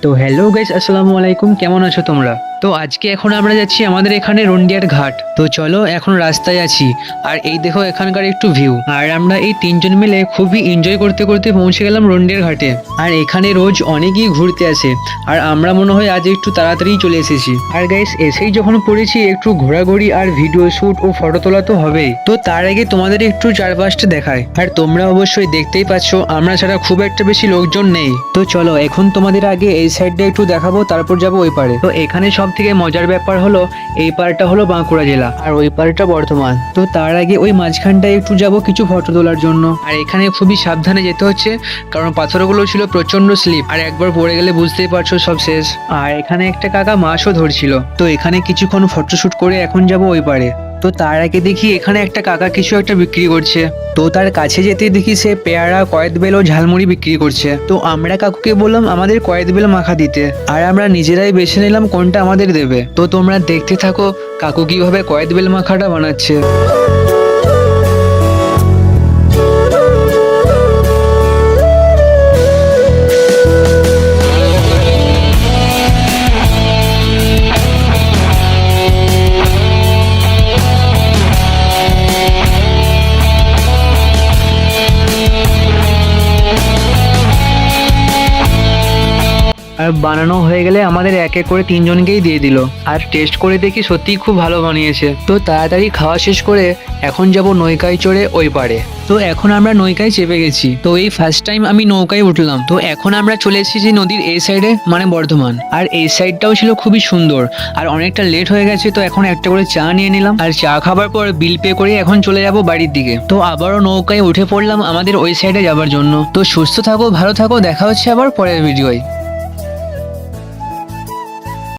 তো hello guys, আসসালামু আলাইকুম। কেমন আছো তোমরা? তো আজকে এখন আমরা যাচ্ছি আমাদের এখানে রন্ডিয়ার ঘাট। তো চলো, এখন রাস্তায় আছি। আর এই দেখো এখানকার একটু ভিউ। আর আমরা এই তিনজন মিলে খুবই এনজয় করতে করতে পৌঁছে গেলাম রন্ডিয়ার ঘাটে। আর এখানে রোজ অনেকেই ঘুরতে আসে, আর আমরা মনে হয় আজ একটু তাড়াতাড়ি চলে এসেছি। আর গাইস, এসেই যখন পড়েছি একটু ঘোরাঘুরি আর ভিডিও শুট ও ফটো তোলা তো হবেই। তো তার আগে তোমাদের একটু চারপাশটা দেখায়। আর তোমরা অবশ্যই দেখতেই পাচ্ছ আমরা ছাড়া খুব একটা বেশি লোকজন নেই। তো চলো, এখন তোমাদের আগে এই সাইডটা একটু দেখাবো, তারপর যাবো ওই পারে। তো এখানে সব থেকে মজার ব্যাপার হলো এই পারটা হলো বাঁকুড়া জেলা আর ওই পারটা বর্ধমান। তো তার আগে ওই মাঝখানটায় একটু যাব কিছু ফটো তোলার জন্য। আর এখানে খুবই সাবধানে যেতে হচ্ছে, কারণ পাথরগুলো ছিল প্রচন্ড স্লিপ, আর একবার পড়ে গেলে বুঝতেই পারছো সব শেষ। আর এখানে একটা কাকা মাছও ধরছিল। তো এখানে কিছুক্ষণ ফটোশুট করে এখন যাব ওই পারে। তো তার আগে দেখি এখানে একটা কাকা কিছু একটা বিক্রি করছে। তো তার কাছে যেতে দেখি সে পেয়ারা, কয়েদবেল ও ঝালমুড়ি বিক্রি করছে। তো আমরা কাকুকে বললাম আমাদের কয়েদবেল মাখা দিতে, আর আমরা নিজেরাই বেছে নিলাম কোনটা আমাদের দেবে। তো তোমরা দেখতে থাকো কাকু কিভাবে কয়েদবেল মাখাটা বানাচ্ছে। আর বানানো হয়ে গেলে আমাদের এক এক করে তিনজনকেই দিয়ে দিল। আর টেস্ট করে দেখি সত্যিই খুব ভালো বানিয়েছে। তো তাড়াতাড়ি খাওয়া শেষ করে এখন যাব নৌকায় চড়ে ওই পারে। তো এখন আমরা নৌকায় চেপে গেছি। তো এই ফার্স্ট টাইম আমি নৌকায় উঠলাম। তো এখন আমরা চলে এসেছি নদীর এই সাইডে, মানে বর্ধমান। আর এই সাইডটাও ছিল খুবই সুন্দর। আর অনেকটা লেট হয়ে গেছে, তো এখন একটা করে চা নিয়ে নিলাম। আর চা খাবার পর বিল পে করে এখন চলে যাব বাড়ির দিকে। তো আবারও নৌকায় উঠে পড়লাম আমাদের ওই সাইডে যাবার জন্য। তো সুস্থ থাকো, ভালো থাকো, দেখা হচ্ছে আবার পরের ভিডিওয়।